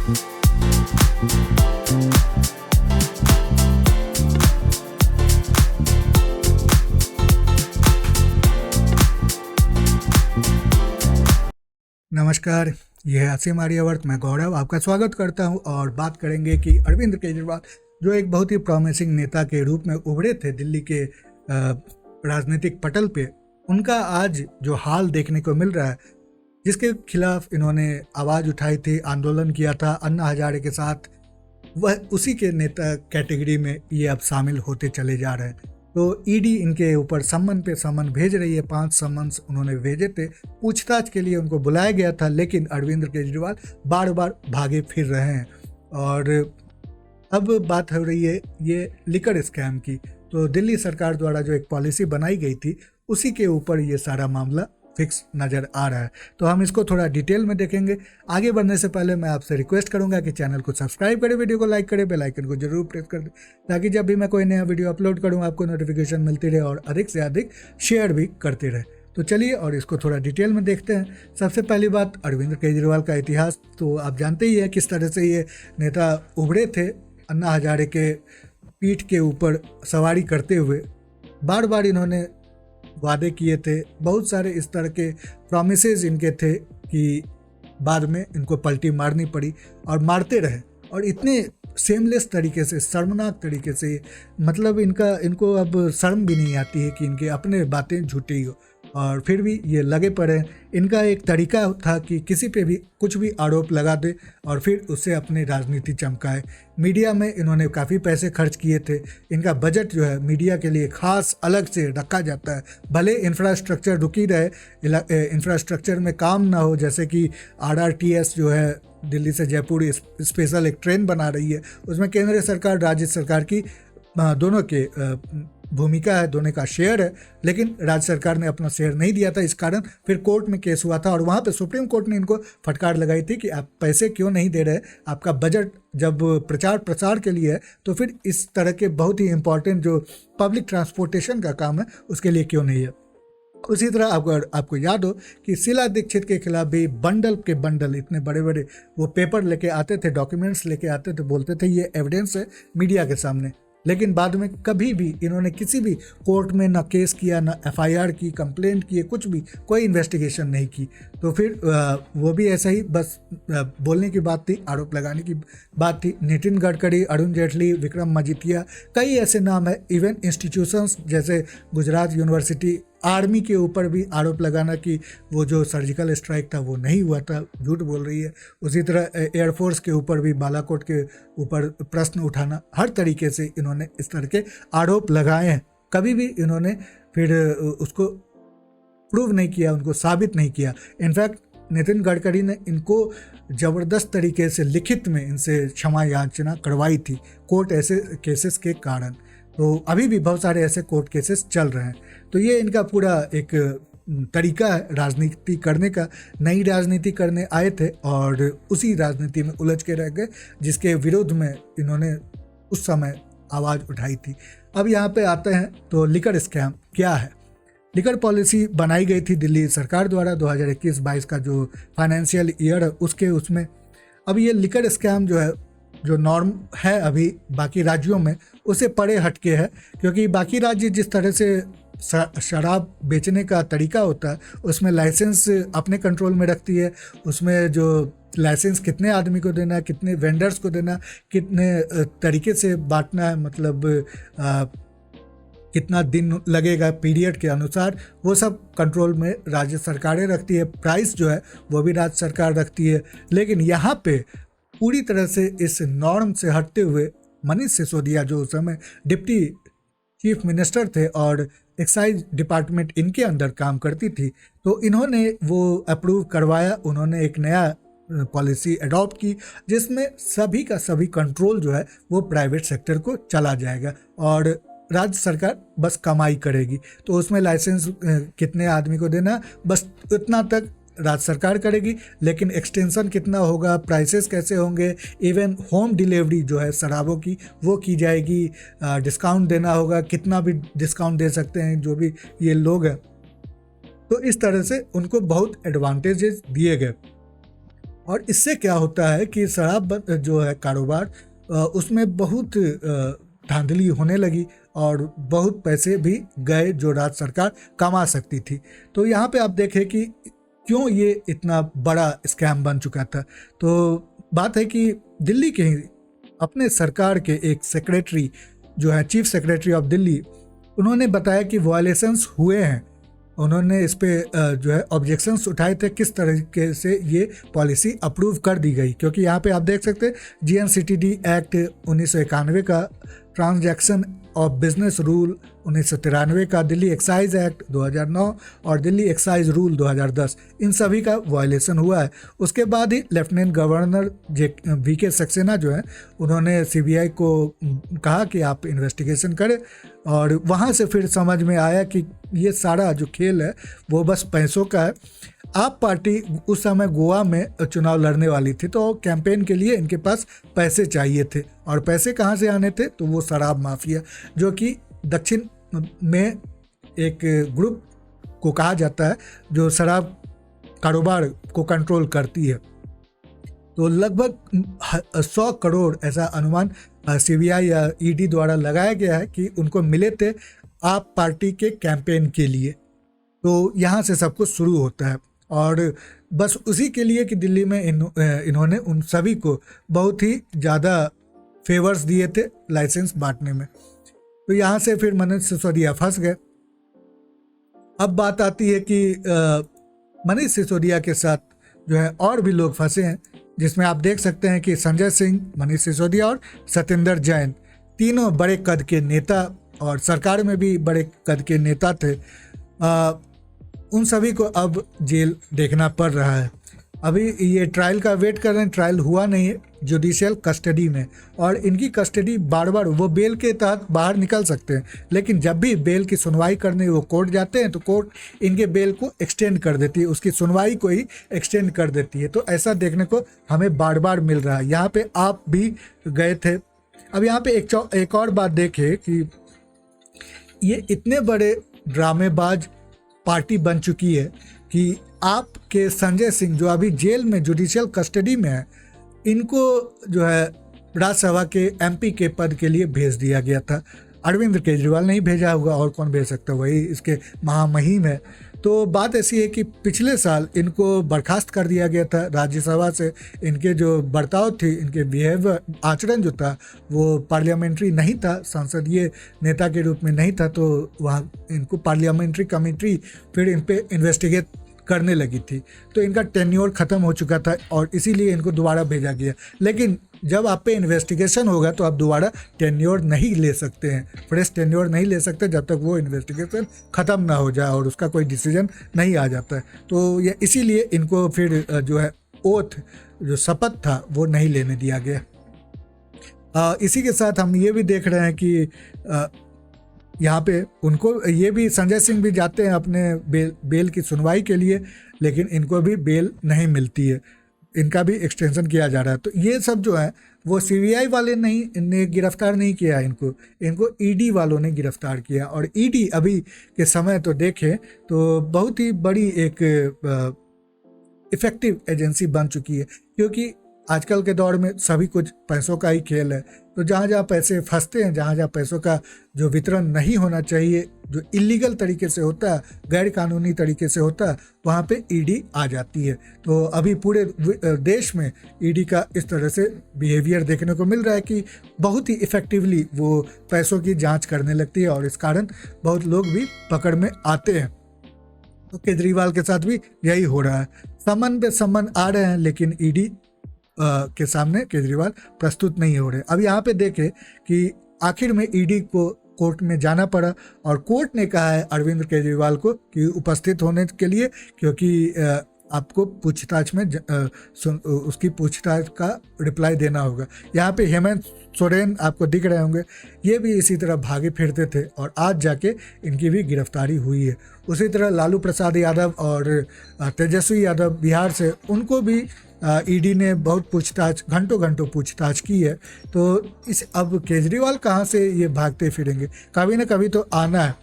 नमस्कार, यह है असीम आर्यावर्त। मैं गौरव आपका स्वागत करता हूं और बात करेंगे कि अरविंद केजरीवाल जो एक बहुत ही प्रॉमिसिंग नेता के रूप में उभरे थे दिल्ली के राजनीतिक पटल पे, उनका आज जो हाल देखने को मिल रहा है, जिसके खिलाफ इन्होंने आवाज़ उठाई थी, आंदोलन किया था अन्ना हजारे के साथ, वह उसी के नेता कैटेगरी में ये अब शामिल होते चले जा रहे हैं। तो ईडी इनके ऊपर सम्मन पे सम्मन भेज रही है। 5 सम्मन्स उन्होंने भेजे थे, पूछताछ के लिए उनको बुलाया गया था, लेकिन अरविंद केजरीवाल बार बार भागे फिर रहे हैं। और अब बात हो रही है ये लिकर स्कैम की। तो दिल्ली सरकार द्वारा जो एक पॉलिसी बनाई गई थी, उसी के ऊपर ये सारा मामला फिक्स नज़र आ रहा है। तो हम इसको थोड़ा डिटेल में देखेंगे। आगे बढ़ने से पहले मैं आपसे रिक्वेस्ट करूंगा कि चैनल को सब्सक्राइब करें, वीडियो को लाइक करें, बेल आइकन को जरूर प्रेस कर दें, ताकि जब भी मैं कोई नया वीडियो अपलोड करूं आपको नोटिफिकेशन मिलती रहे और अधिक से अधिक शेयर भी करते रहे। तो चलिए और इसको थोड़ा डिटेल में देखते हैं। सबसे पहली बात, अरविंद केजरीवाल का इतिहास तो आप जानते ही हैं, किस तरह से ये नेता उभरे थे अन्ना हजारे के पीठ के ऊपर सवारी करते हुए। बार बार इन्होंने वादे किए थे, बहुत सारे इस तरह के प्रॉमिसेस इनके थे कि बाद में इनको पलटी मारनी पड़ी और मारते रहे। और इतने सेमलेस तरीके से, शर्मनाक तरीके से, मतलब इनको अब शर्म भी नहीं आती है कि इनके अपने बातें झूठी हो, और फिर भी ये लगे पड़े हैं। इनका एक तरीका था कि किसी पे भी कुछ भी आरोप लगा दे और फिर उससे अपनी राजनीति चमकाए। मीडिया में इन्होंने काफ़ी पैसे खर्च किए थे। इनका बजट जो है मीडिया के लिए खास अलग से रखा जाता है। भले इंफ्रास्ट्रक्चर रुकी रहे, इंफ्रास्ट्रक्चर में काम ना हो, जैसे कि RRTS जो है दिल्ली से जयपुर स्पेशल एक ट्रेन बना रही है, उसमें केंद्र सरकार राज्य सरकार की दोनों के भूमिका है, दोनों का शेयर है, लेकिन राज्य सरकार ने अपना शेयर नहीं दिया था। इस कारण फिर कोर्ट में केस हुआ था और वहाँ पे सुप्रीम कोर्ट ने इनको फटकार लगाई थी कि आप पैसे क्यों नहीं दे रहे, आपका बजट जब प्रचार प्रसार के लिए है तो फिर इस तरह के बहुत ही इंपॉर्टेंट जो पब्लिक ट्रांसपोर्टेशन का काम है उसके लिए क्यों नहीं है। उसी तरह आपको याद हो कि शीला दीक्षित के खिलाफ भी बंडल के बंडल इतने बड़े बड़े वो पेपर लेके आते थे, डॉक्यूमेंट्स लेके आते थे, बोलते थे ये एविडेंस है मीडिया के सामने, लेकिन बाद में कभी भी इन्होंने किसी भी कोर्ट में ना केस किया, ना FIR की, कंप्लेंट किए, कुछ भी, कोई इन्वेस्टिगेशन नहीं की। तो फिर वो भी ऐसा ही बस बोलने की बात थी, आरोप लगाने की बात थी। नितिन गडकरी, अरुण जेटली, विक्रम मजिठिया, कई ऐसे नाम है। इवन इंस्टीट्यूशंस जैसे गुजरात यूनिवर्सिटी, आर्मी के ऊपर भी आरोप लगाना कि वो जो सर्जिकल स्ट्राइक था वो नहीं हुआ था, झूठ बोल रही है। उसी तरह एयरफोर्स के ऊपर भी, बालाकोट के ऊपर प्रश्न उठाना, हर तरीके से इन्होंने इस तरह के आरोप लगाए हैं। कभी भी इन्होंने फिर उसको प्रूव नहीं किया, उनको साबित नहीं किया। इनफैक्ट नितिन गडकरी ने इनको ज़बरदस्त तरीके से लिखित में इनसे क्षमा याचना करवाई थी कोर्ट ऐसे केसेस के कारण। तो अभी भी बहुत सारे ऐसे कोर्ट केसेस चल रहे हैं। तो ये इनका पूरा एक तरीका है राजनीति करने का। नई राजनीति करने आए थे और उसी राजनीति में उलझ के रह गए, जिसके विरोध में इन्होंने उस समय आवाज़ उठाई थी। अब यहाँ पे आते हैं तो लिकर स्कैम क्या है। लिकर पॉलिसी बनाई गई थी दिल्ली सरकार द्वारा 2021-22 का जो फाइनेंशियल ईयर है उसमें। अब ये लिकर स्कैम जो है, जो नॉर्म है अभी बाकी राज्यों में, उससे परे हटके है, क्योंकि बाकी राज्य जिस तरह से शराब बेचने का तरीका होता है उसमें लाइसेंस अपने कंट्रोल में रखती है। उसमें जो लाइसेंस कितने आदमी को देना है, कितने वेंडर्स को देना, कितने तरीके से बांटना है, मतलब कितना दिन लगेगा पीरियड के अनुसार, वो सब कंट्रोल में राज्य सरकारें रखती है। प्राइस जो है वो भी राज्य सरकार रखती है। लेकिन यहाँ पे पूरी तरह से इस नॉर्म से हटते हुए मनीष सिसोदिया, जो उस समय डिप्टी चीफ मिनिस्टर थे और एक्साइज डिपार्टमेंट इनके अंदर काम करती थी, तो इन्होंने वो अप्रूव करवाया। उन्होंने एक नया पॉलिसी अडॉप्ट की जिसमें सभी का सभी कंट्रोल जो है वो प्राइवेट सेक्टर को चला जाएगा और राज्य सरकार बस कमाई करेगी। तो उसमें लाइसेंस कितने आदमी को देना, बस उतना तक राज्य सरकार करेगी, लेकिन एक्सटेंशन कितना होगा, प्राइसेस कैसे होंगे, इवन होम डिलीवरी जो है शराबों की वो की जाएगी, डिस्काउंट देना होगा, कितना भी डिस्काउंट दे सकते हैं जो भी ये लोग हैं। तो इस तरह से उनको बहुत एडवांटेजेस दिए गए। और इससे क्या होता है कि शराब जो है कारोबार उसमें बहुत धांधली होने लगी और बहुत पैसे भी गए जो राज्य सरकार कमा सकती थी। तो यहाँ पे आप देखें कि क्यों ये इतना बड़ा स्कैम बन चुका था। तो बात है कि दिल्ली के ही अपने सरकार के एक सेक्रेटरी जो है चीफ सेक्रेटरी ऑफ दिल्ली, उन्होंने बताया कि वायलेशंस हुए हैं। उन्होंने इस पे जो है ऑब्जेक्शंस उठाए थे किस तरीके से ये पॉलिसी अप्रूव कर दी गई, क्योंकि यहाँ पे आप देख सकते हैं जीएनसीटीडी एक्ट 1991 का, ट्रांजैक्शन ऑफ बिजनेस रूल 1993 का, दिल्ली एक्साइज एक्ट 2009 और दिल्ली एक्साइज रूल 2010, इन सभी का वायलेशन हुआ है। उसके बाद ही लेफ्टिनेंट गवर्नर वीके सक्सेना जो है उन्होंने सीबीआई को कहा कि आप इन्वेस्टिगेशन करें, और वहाँ से फिर समझ में आया कि ये सारा जो खेल है वो बस पैसों का है। आप पार्टी उस समय गोवा में चुनाव लड़ने वाली थी, तो कैंपेन के लिए इनके पास पैसे चाहिए थे, और पैसे कहाँ से आने थे, तो वो शराब माफिया जो कि दक्षिण में एक ग्रुप को कहा जाता है जो शराब कारोबार को कंट्रोल करती है। तो लगभग 100 करोड़ ऐसा अनुमान सीबीआई या ईडी द्वारा लगाया गया है कि उनको मिले थे आप पार्टी के कैंपेन के लिए। तो यहाँ से सब कुछ शुरू होता है, और बस उसी के लिए कि दिल्ली में इन्होंने उन सभी को बहुत ही ज़्यादा फेवर्स दिए थे लाइसेंस बांटने में। तो यहाँ से फिर मनीष सिसोदिया फंस गए। अब बात आती है कि मनीष सिसोदिया के साथ जो है और भी लोग फंसे हैं, जिसमें आप देख सकते हैं कि संजय सिंह, मनीष सिसोदिया और सत्येंद्र जैन, तीनों बड़े कद के नेता और सरकार में भी बड़े कद के नेता थे। उन सभी को अब जेल देखना पड़ रहा है। अभी ये ट्रायल का वेट कर रहे हैं, ट्रायल हुआ नहीं है, जुडिशियल कस्टडी में, और इनकी कस्टडी बार बार वो बेल के तहत बाहर निकल सकते हैं, लेकिन जब भी बेल की सुनवाई करने वो कोर्ट जाते हैं तो कोर्ट इनके बेल को एक्सटेंड कर देती है, उसकी सुनवाई को ही एक्सटेंड कर देती है। तो ऐसा देखने को हमें बार बार मिल रहा है। यहाँ पे आप भी गए थे। अब यहाँ पे एक और बात देखें कि ये इतने बड़े ड्रामेबाज पार्टी बन चुकी है कि आपके संजय सिंह जो अभी जेल में जुडिशियल कस्टडी में है, इनको जो है राज्यसभा के एमपी के पद के लिए भेज दिया गया था। अरविंद केजरीवाल नहीं भेजा होगा, और कौन भेज सकता है, वही इसके महामहिम है। तो बात ऐसी है कि पिछले साल इनको बर्खास्त कर दिया गया था राज्यसभा से। इनके जो बर्ताव थी, इनके बिहेवियर, आचरण जो था वो पार्लियामेंट्री नहीं था, संसदीय नेता के रूप में नहीं था। तो वहाँ इनको पार्लियामेंट्री कमेटी फिर इन पे इन्वेस्टिगेट करने लगी थी। तो इनका टेन्योर ख़त्म हो चुका था और इसीलिए इनको दोबारा भेजा गया। लेकिन जब आप पे इन्वेस्टिगेशन होगा तो आप दोबारा टेन्योर नहीं ले सकते हैं, फ्रेश टेन्योर नहीं ले सकते जब तक वो इन्वेस्टिगेशन ख़त्म ना हो जाए और उसका कोई डिसीजन नहीं आ जाता है। तो ये इसीलिए इनको फिर जो है ओथ, जो शपथ था, वो नहीं लेने दिया गया। इसी के साथ हम ये भी देख रहे हैं कि यहाँ पे उनको ये भी, संजय सिंह भी जाते हैं अपने बेल की सुनवाई के लिए, लेकिन इनको भी बेल नहीं मिलती है, इनका भी एक्सटेंशन किया जा रहा है। तो ये सब जो है वो सीबीआई वाले ने गिरफ्तार नहीं किया इनको ईडी वालों ने गिरफ्तार किया। और ईडी अभी के समय तो देखें तो बहुत ही बड़ी एक इफ़ेक्टिव एजेंसी बन चुकी है, क्योंकि आजकल के दौर में सभी कुछ पैसों का ही खेल है। तो जहाँ जहाँ पैसे फंसते हैं, जहाँ जहाँ पैसों का जो वितरण नहीं होना चाहिए, जो इलीगल तरीके से होता है, गैर कानूनी तरीके से होता है, वहाँ पे ईडी आ जाती है। तो अभी पूरे देश में ईडी का इस तरह से बिहेवियर देखने को मिल रहा है कि बहुत ही इफ़ेक्टिवली वो पैसों की जाँच करने लगती है, और इस कारण बहुत लोग भी पकड़ में आते हैं। तो केजरीवाल के साथ भी यही हो रहा है, समन पे समन आ रहे हैं, लेकिन ईडी के सामने केजरीवाल प्रस्तुत नहीं हो रहे। अब यहाँ पे देखें कि आखिर में ईडी को कोर्ट में जाना पड़ा, और कोर्ट ने कहा है अरविंद केजरीवाल को कि उपस्थित होने के लिए, क्योंकि आपको पूछताछ में उसकी पूछताछ का रिप्लाई देना होगा। यहाँ पे हेमंत सोरेन आपको दिख रहे होंगे, ये भी इसी तरह भागे फिरते थे और आज जाके इनकी भी गिरफ्तारी हुई है। उसी तरह लालू प्रसाद यादव और तेजस्वी यादव बिहार से, उनको भी ईडी ने बहुत पूछताछ, घंटों घंटों पूछताछ की है। तो अब केजरीवाल कहाँ से ये भागते फिरेंगे, कभी ना कभी तो आना है।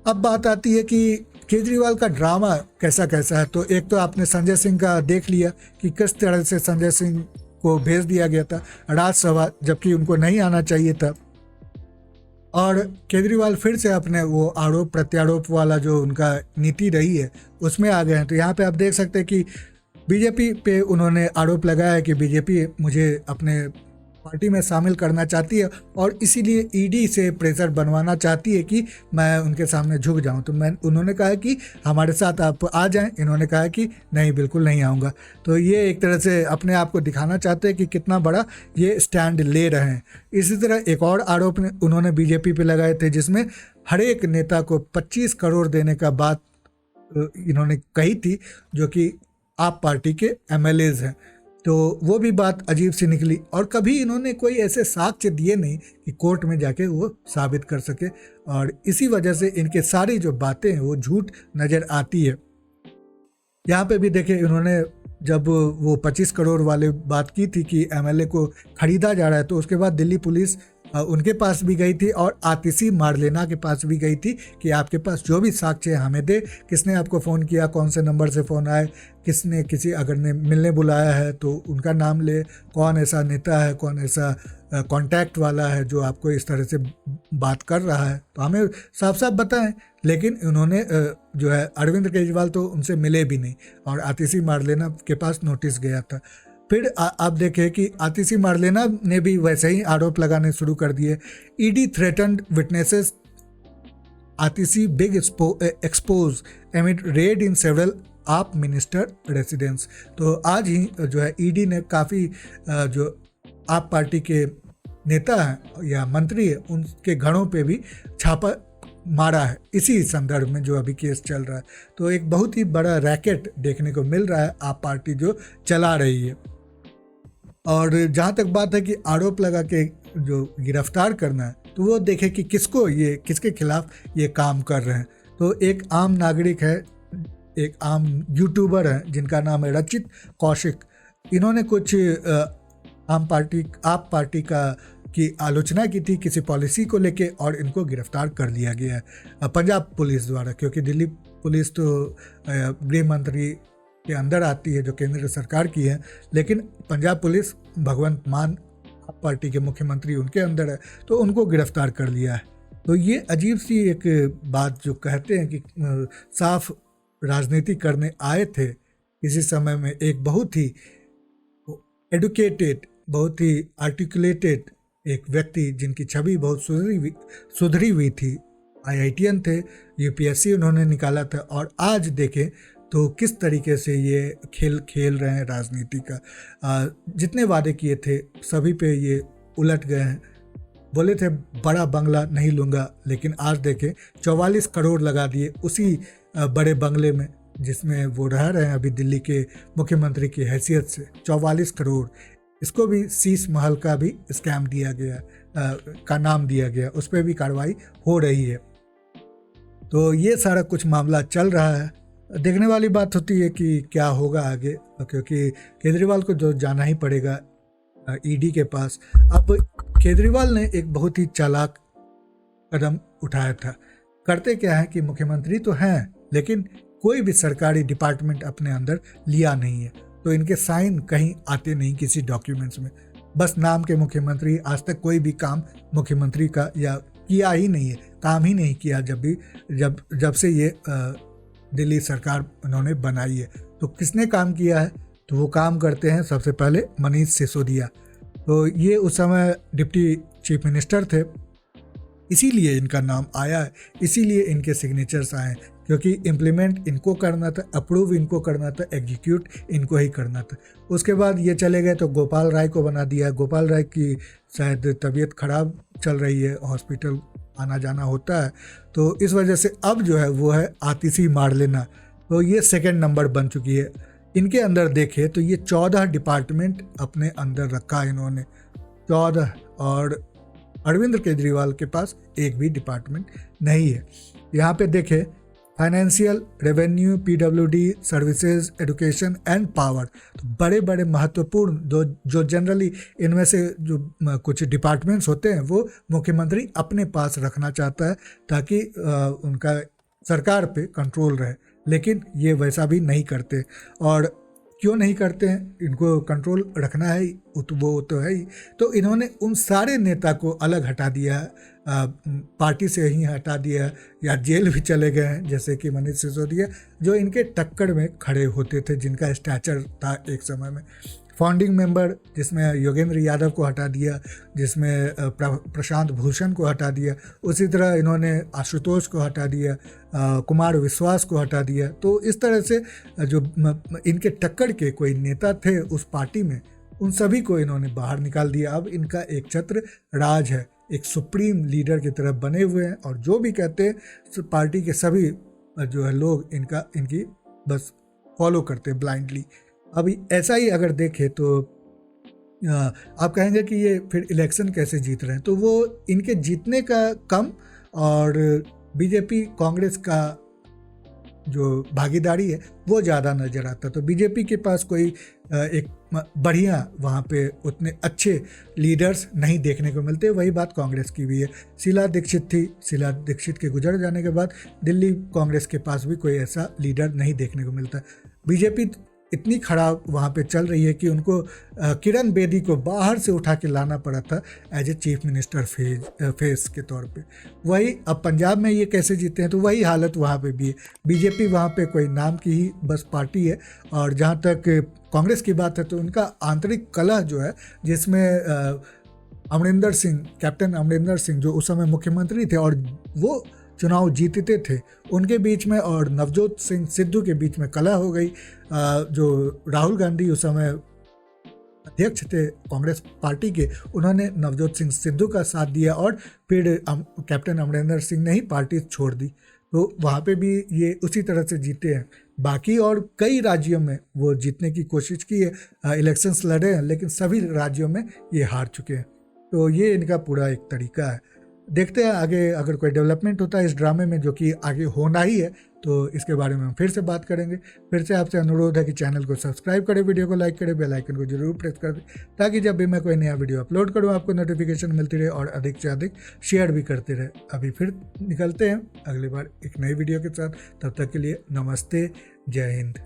अब बात आती है कि केजरीवाल का ड्रामा कैसा कैसा है। तो एक तो आपने संजय सिंह का देख लिया कि किस तरह से संजय सिंह को भेज दिया गया था राज्यसभा, जबकि उनको नहीं आना चाहिए था। और केजरीवाल फिर से अपने वो आरोप प्रत्यारोप वाला जो उनका नीति रही है उसमें आ गए हैं। तो यहाँ पे आप देख सकते हैं कि बीजेपी पे उन्होंने आरोप लगाया है कि बीजेपी मुझे अपने पार्टी में शामिल करना चाहती है और इसीलिए ईडी से प्रेशर बनवाना चाहती है कि मैं उनके सामने झुक जाऊं। तो उन्होंने कहा कि हमारे साथ आप आ जाएं। इन्होंने कहा कि नहीं, बिल्कुल नहीं आऊँगा। तो ये एक तरह से अपने आप को दिखाना चाहते हैं कि कितना बड़ा ये स्टैंड ले रहे हैं। इसी तरह एक और आरोप उन्होंने बीजेपी पे लगाए थे, जिसमें हर एक नेता को 25 करोड़ देने का बात इन्होंने कही थी, जो कि आप पार्टी के एमएलएज हैं। तो वो भी बात अजीब सी निकली और कभी इन्होंने कोई ऐसे साक्ष्य दिए नहीं कि कोर्ट में जाके वो साबित कर सके, और इसी वजह से इनके सारी जो बातें हैं वो झूठ नज़र आती है। यहाँ पे भी देखें, इन्होंने जब वो 25 करोड़ वाले बात की थी कि एमएलए को खरीदा जा रहा है, तो उसके बाद दिल्ली पुलिस उनके पास भी गई थी और आतिशी मारलेना के पास भी गई थी कि आपके पास जो भी साक्ष्य है हमें दे, किसने आपको फ़ोन किया, कौन से नंबर से फ़ोन आए, किसने अगर ने मिलने बुलाया है तो उनका नाम ले, कौन ऐसा नेता है, कौन ऐसा कांटेक्ट वाला है जो आपको इस तरह से बात कर रहा है, तो हमें साफ साफ बताएं। लेकिन उन्होंने जो है अरविंद केजरीवाल तो उनसे मिले भी नहीं और आतिशी मारलेना के पास नोटिस गया था। फिर आप देखें कि आतिशी मारलेना ने भी वैसे ही आरोप लगाने शुरू कर दिए। ED threatened witnesses, Atishi big expose एमिड red in several आप मिनिस्टर रेसिडेंस। तो आज ही जो है ईडी ने काफ़ी जो आप पार्टी के नेता हैं या मंत्री है उनके घरों पे भी छापा मारा है, इसी संदर्भ में जो अभी केस चल रहा है। तो एक बहुत ही बड़ा रैकेट देखने को मिल रहा है आप पार्टी जो चला रही है। और जहाँ तक बात है कि आरोप लगा के जो गिरफ्तार करना है, तो वो देखे कि किसके खिलाफ ये काम कर रहे हैं। तो एक आम नागरिक है, एक आम यूट्यूबर है जिनका नाम है रचित कौशिक। इन्होंने कुछ आप पार्टी की आलोचना की थी किसी पॉलिसी को लेके और इनको गिरफ्तार कर लिया गया है पंजाब पुलिस द्वारा, क्योंकि दिल्ली पुलिस तो गृह मंत्री के अंदर आती है जो केंद्र सरकार की है, लेकिन पंजाब पुलिस भगवंत मान आप पार्टी के मुख्यमंत्री उनके अंदर है, तो उनको गिरफ्तार कर लिया है। तो ये अजीब सी एक बात जो कहते हैं कि साफ राजनीति करने आए थे किसी समय में एक बहुत ही एडुकेटेड, बहुत ही आर्टिकुलेटेड एक व्यक्ति जिनकी छवि बहुत सुधरी हुई थी, आईआईटीएन थे, यूपीएससी उन्होंने निकाला था, और आज देखें तो किस तरीके से ये खेल रहे हैं राजनीति का। जितने वादे किए थे सभी पे ये उलट गए हैं। बोले थे बड़ा बंगला नहीं लूँगा, लेकिन आज देखें 44 करोड़ लगा दिए उसी बड़े बंगले में जिसमें वो रह रहे हैं अभी दिल्ली के मुख्यमंत्री की हैसियत से। 44 करोड़, इसको भी शीश महल का भी स्कैम दिया गया, का नाम दिया गया, उस पर भी कार्रवाई हो रही है। तो ये सारा कुछ मामला चल रहा है। देखने वाली बात होती है कि क्या होगा आगे, क्योंकि केजरीवाल को जो जाना ही पड़ेगा ईडी के पास। अब केजरीवाल ने एक बहुत ही चालाक कदम उठाया था। करते क्या है कि मुख्यमंत्री तो हैं, लेकिन कोई भी सरकारी डिपार्टमेंट अपने अंदर लिया नहीं है, तो इनके साइन कहीं आते नहीं किसी डॉक्यूमेंट्स में। बस नाम के मुख्यमंत्री, आज तक कोई भी काम मुख्यमंत्री का या किया ही नहीं है, काम ही नहीं किया जब से ये दिल्ली सरकार उन्होंने बनाई है। तो किसने काम किया है, तो वो काम करते हैं सबसे पहले मनीष सिसोदिया। तो ये उस समय डिप्टी चीफ मिनिस्टर थे, इसीलिए इनका नाम आया है, इसीलिए इनके सिग्नेचर्स आए, क्योंकि इम्प्लीमेंट इनको करना था, अप्रूव इनको करना था, एग्जीक्यूट इनको ही करना था। उसके बाद ये चले गए तो गोपाल राय को बना दिया। गोपाल राय की शायद तबीयत खराब चल रही है, हॉस्पिटल आना जाना होता है, तो इस वजह से अब जो है वो है आतिशी मारलेना। तो ये सेकंड नंबर बन चुकी है। इनके अंदर देखें तो ये 14 डिपार्टमेंट अपने अंदर रखा इन्होंने, 14, और अरविंद केजरीवाल के पास एक भी डिपार्टमेंट नहीं है। यहाँ पे देखें financial, revenue, PWD, services, education and power, तो बड़े बड़े महत्वपूर्ण जो जनरली इनमें से जो कुछ डिपार्टमेंट्स होते हैं वो मुख्यमंत्री अपने पास रखना चाहता है, ताकि उनका सरकार पे कंट्रोल रहे, लेकिन ये वैसा भी नहीं करते। और क्यों नहीं करते हैं, इनको कंट्रोल रखना है वो तो है ही। तो इन्होंने उन सारे नेता को अलग हटा दिया, पार्टी से ही हटा दिया या जेल भी चले गए हैं, जैसे कि मनीष सिसोदिया जो इनके टक्कर में खड़े होते थे, जिनका स्टैचर था एक समय में। फाउंडिंग मेंबर जिसमें योगेंद्र यादव को हटा दिया, जिसमें प्रशांत भूषण को हटा दिया, उसी तरह इन्होंने आशुतोष को हटा दिया, कुमार विश्वास को हटा दिया। तो इस तरह से जो इनके टक्कर के कोई नेता थे उस पार्टी में, उन सभी को इन्होंने बाहर निकाल दिया। अब इनका एक छत्र राज है, एक सुप्रीम लीडर की तरफ बने हुए हैं, और जो भी कहते हैं पार्टी के सभी जो है लोग इनकी बस फॉलो करते हैं ब्लाइंडली। अभी ऐसा ही अगर देखें तो आप कहेंगे कि ये फिर इलेक्शन कैसे जीत रहे हैं, तो वो इनके जीतने का कम और बीजेपी कांग्रेस का जो भागीदारी है वो ज़्यादा नज़र आता। तो बीजेपी के पास कोई एक बढ़िया वहाँ पे उतने अच्छे लीडर्स नहीं देखने को मिलते। वही बात कांग्रेस की भी है। शीला दीक्षित थी, शीला दीक्षित के गुजर जाने के बाद दिल्ली कांग्रेस के पास भी कोई ऐसा लीडर नहीं देखने को मिलता। बीजेपी इतनी खराब वहाँ पे चल रही है कि उनको किरण बेदी को बाहर से उठा के लाना पड़ा था as a chief minister face के तौर पे। वही अब पंजाब में ये कैसे जीते हैं, तो वही हालत वहाँ पे भी है। बीजेपी वहाँ पे कोई नाम की ही बस पार्टी है। और जहाँ तक कांग्रेस की बात है तो उनका आंतरिक कलह जो है, जिसमें अमरिंदर सिंह, कैप्टन अमरिंदर सिंह जो उस समय मुख्यमंत्री थे और वो चुनाव जीतते थे, उनके बीच में और नवजोत सिंह सिद्धू के बीच में कलह हो गई। जो राहुल गांधी उस समय अध्यक्ष थे कांग्रेस पार्टी के, उन्होंने नवजोत सिंह सिद्धू का साथ दिया और फिर कैप्टन अमरिंदर सिंह ने ही पार्टी छोड़ दी। तो वहाँ पे भी ये उसी तरह से जीते हैं। बाकी और कई राज्यों में वो जीतने की कोशिश की है, इलेक्शंस लड़े हैं, लेकिन सभी राज्यों में ये हार चुके हैं। तो ये इनका पूरा एक तरीका है। देखते हैं आगे अगर कोई डेवलपमेंट होता है इस ड्रामे में, जो कि आगे होना ही है, तो इसके बारे में हम फिर से बात करेंगे। फिर से आपसे अनुरोध है कि चैनल को सब्सक्राइब करें, वीडियो को लाइक करें, बेल आइकन को जरूर प्रेस कर दें, ताकि जब भी मैं कोई नया वीडियो अपलोड करूं आपको नोटिफिकेशन मिलती रहे और अधिक से अधिक शेयर भी करते रहे। अभी फिर निकलते हैं अगली बार एक नई वीडियो के साथ। तब तक के लिए नमस्ते, जय हिंद।